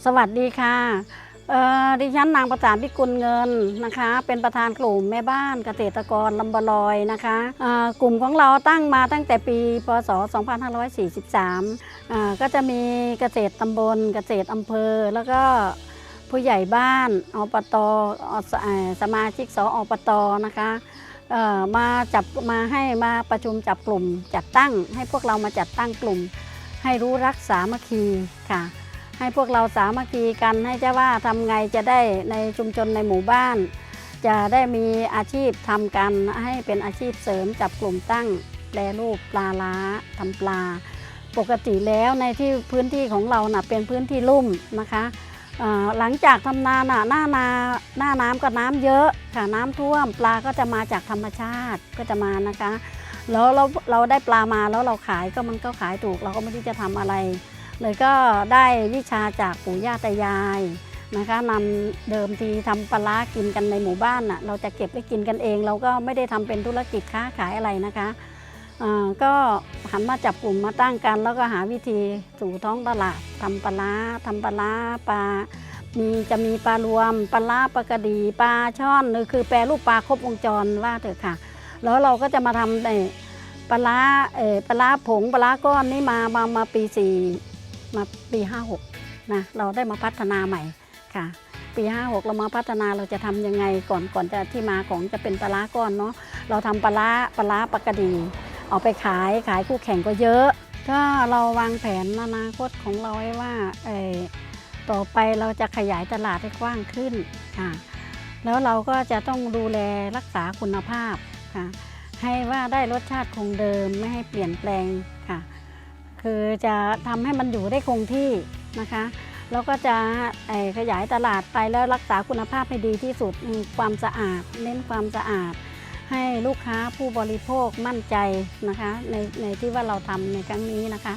สวัสดีค่ะดิฉันนางประสานพิกุลเงินนะคะเป็นประธานกลุ่มแม่บ้านเกษตรกรลำบะลอยนะคะกลุ่มของเราตั้งมาตั้งแต่ปีพศ 2543ก็จะมีเกษตรตำบลเกษตรอำเภอแล้วก็ผู้ใหญ่บ้านอบตสมาชิกสอบตนะคะมาประชุมจับกลุ่มจัดตั้งให้พวกเรามาจัดตั้งกลุ่มให้รู้รักสามัคคีค่ะให้พวกเราสามัคคีกันให้จะว่าทำไงจะได้ในชุมชนในหมู่บ้านจะได้มีอาชีพทำกันให้เป็นอาชีพเสริมจับกลุ่มตั้งแปรรูปปลาล้าทำปลาปกติแล้วในที่พื้นที่ของเราเป็นพื้นที่ลุ่มนะคะหลังจากทำนาหน้าน้ำก็น้ำเยอะค่ะน้ำท่วมปลาก็จะมาจากธรรมชาติก็จะมานะคะแล้วเราได้ปลามาแล้วเราขายก็มันก็ขายถูกเราก็ไม่รู้จะทำอะไรเลยก็ได้วิชาจากปู่ย่าตายายนะคะนำเดิมทีทำปลาร้ากินกันในหมู่บ้านเราจะเก็บไว้กินกันเองเราก็ไม่ได้ทำเป็นธุรกิจค้าขายอะไรนะคะก็หันมาจับกลุ่มมาตั้งกันแล้วก็หาวิธีสู่ท้องตลาดทำปลาปลาจะมีปลารวมปลาร้าปลากระดีปลาช่อนคือแปรรูปปลาครบวงจรว่าเถอะค่ะแล้วเราก็จะมาทำปลาร้าผงปลาร้าก้อนนี่มาปี56นะเราได้มาพัฒนาใหม่ค่ะปี56เรามาพัฒนาเราจะทำยังไงก่อนจะที่มาของจะเป็นปลาร้าก้อนเนาะเราทำปลาร้าปลากระดีเอาไปขายคู่แข่งก็เยอะก็เราวางแผนอนาคตของเราไว้ว่าต่อไปเราจะขยายตลาดให้กว้างขึ้นค่ะแล้วเราก็จะต้องดูแลรักษาคุณภาพค่ะให้ว่าได้รสชาติคงเดิมไม่ให้เปลี่ยนแปลงค่ะคือจะทำให้มันอยู่ได้คงที่นะคะแล้วก็จะขยายตลาดไปแล้วรักษาคุณภาพให้ดีที่สุดความสะอาดเน้นความสะอาดให้ลูกค้าผู้บริโภคมั่นใจนะคะในที่ว่าเราทำในครั้งนี้นะคะ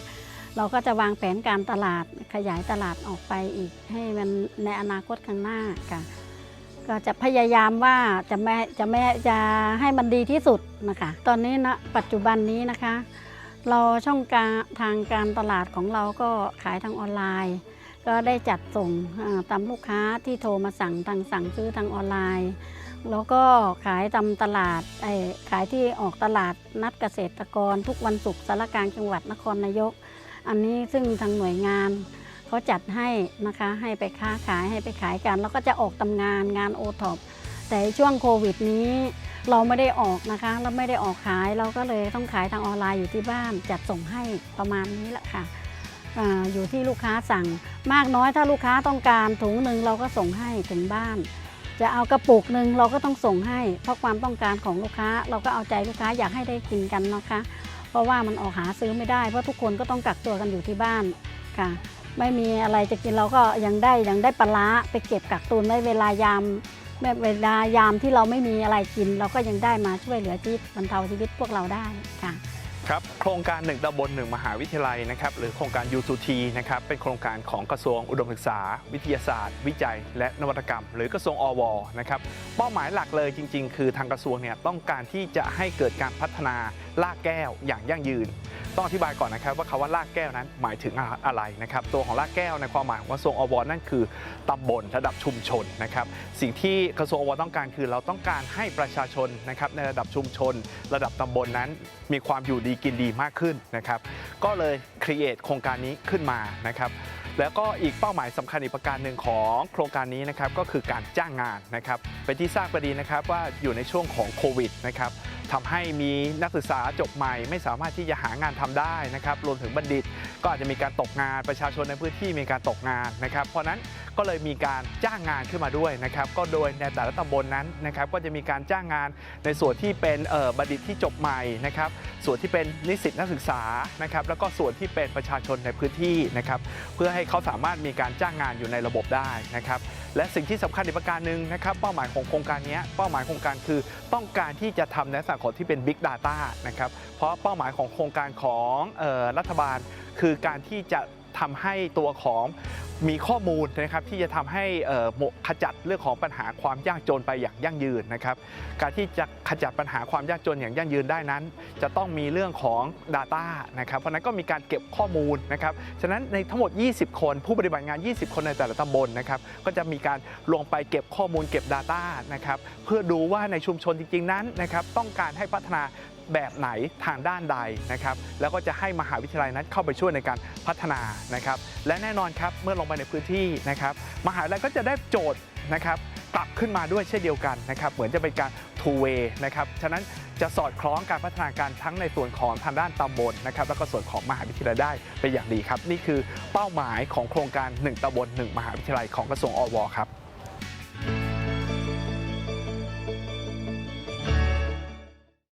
เราก็จะวางแผนการตลาดขยายตลาดออกไปอีกให้มันในอนาคตข้างหน้าค่ะก็จะพยายามว่าจะให้มันดีที่สุดนะคะตอนนี้ปัจจุบันนี้นะคะเราช่องทางการตลาดของเราก็ขายทางออนไลน์ก็ได้จัดส่งตามลูกค้าที่โทรมาสั่งซื้อทางออนไลน์แล้วก็ขายตามตลาดขายที่ออกตลาดนัดเกษตรกรทุกวันศุกร์สารกลางจังหวัดนครนายกอันนี้ซึ่งทางหน่วยงานเขาจัดให้นะคะให้ไปค้าขายให้ไปขายกันแล้วก็จะออกตำงานโอท็อปแต่ช่วงโควิดนี้เราไม่ได้ออกนะคะเราไม่ได้ออกขายเราก็เลยต้องขายทางออนไลน์อยู่ที่บ้านจัดส่งให้ประมาณนี้แหละค่ะอยู่ที่ลูกค้าสั่งมากน้อยถ้าลูกค้าต้องการถุงหนึ่งเราก็ส่งให้ถึงบ้านจะเอากระปุกหนึ่งเราก็ต้องส่งให้เพราะความต้องการของลูกค้าเราก็เอาใจลูกค้าอยากให้ได้กินกันนะคะเพราะว่ามันออกหาซื้อไม่ได้เพราะทุกคนก็ต้องกักตัวกันอยู่ที่บ้านค่ะไม่มีอะไรจะกินเราก็ยังได้ปลาร้าไปเก็บกักตุนไว้เวลายามที่เราไม่มีอะไรกินเราก็ยังได้มาช่วยเหลือชีวิตบรรเทาชีวิตพวกเราได้ค่ะครับโครงการ1ตำบล1มหาวิทยาลัยนะครับหรือโครงการ U2T นะครับเป็นโครงการของกระทรวงอุดมศึกษาวิทยาศาสตร์วิจัยและนวัตกรรมหรือกระทรวงอวนะครับเป้าหมายหลักเลยจริงๆคือทางกระทรวงเนี่ยต้องการที่จะให้เกิดการพัฒนารากแก้วอย่างยั่งยืนต้องอธิบายก่อนนะครับว่าคำว่ารากแก้วนั้นหมายถึงอะไรนะครับตัวของรากแก้วในความหมายของกระทรวงอวนั่นคือตำบลระดับชุมชนนะครับสิ่งที่กระทรวงอวต้องการคือเราต้องการให้ประชาชนนะครับในระดับชุมชนระดับตำบลนั้นมีความอยู่ดีกินดีมากขึ้นนะครับก็เลยครีเอทโครงการนี้ขึ้นมานะครับแล้วก็อีกเป้าหมายสำคัญอีกประการหนึ่งของโครงการนี้นะครับก็คือการจ้างงานนะครับเป็นที่ทราบกันดีนะครับว่าอยู่ในช่วงของโควิดนะครับทำให้มีนักศึกษาจบใหม่ไม่สามารถที่จะหางานทำได้นะครับรวมถึงบัณฑิตก็อาจจะมีการตกงานประชาชนในพื้นที่มีการตกงานนะครับเพราะนั้นก็เลยมีการจ้างงานขึ้นมาด้วยนะครับก็โดยในแต่ละตำบลนั้นนะครับก็จะมีการจ้างงานในส่วนที่เป็นบัณฑิตที่จบใหม่นะครับส่วนที่เป็นนิสิตนักศึกษานะครับแล้วก็ส่วนที่เป็นประชาชนในพื้นที่นะครับเพื่อให้เขาสามารถมีการจ้างงานอยู่ในระบบได้นะครับและสิ่งที่สำคัญอีกประการหนึ่งนะครับเป้าหมายของโครงการนี้เป้าหมายโครงการคือต้องการที่จะทำในสังคมที่เป็น Big Data นะครับเพราะเป้าหมายของโครงการของรัฐบาลคือการที่จะ ทำให้ตัวของมีข้อมูลนะครับที่จะทำให้ขจัดเรื่องของปัญหาความยากจนไปอย่างยั่งยืนนะครับการที่จะขจัดปัญหาความยากจนอย่างยั่งยืนได้นั้น จะต้องมีเรื่องของ Data นะครับเพราะนั้นก็มีการเก็บข้อมูลนะครับฉะนั้นในทั้งหมด 20 คนผู้ปฏิบัติงาน 20 คนในแต่ละตำบลนะครับก็จะมีการลงไปเก็บข้อมูลเก็บ Data นะครับเพื่อดูว่าในชุมชนจริงๆนั้นนะครับต้องการให้พัฒนาแบบไหนทางด้านใดนะครับแล้วก็จะให้มหาวิทยาลัยนั้นเข้าไปช่วยในการพัฒนานะครับและแน่นอนครับเมื่อลงไปในพื้นที่นะครับมหาวิทยาลัยก็จะได้โจทย์นะครับกลับขึ้นมาด้วยเช่นเดียวกันนะครับเหมือนจะเป็นการ two way นะครับฉะนั้นจะสอดคล้องการพัฒนาการทั้งในส่วนของทางด้านตำบลนะครับแล้วก็ส่วนของมหาวิทยาลัยได้เป็นอย่างดีครับนี่คือเป้าหมายของโครงการ1ตำบล1มหาวิทยาลัยของกระทรวงอวครับ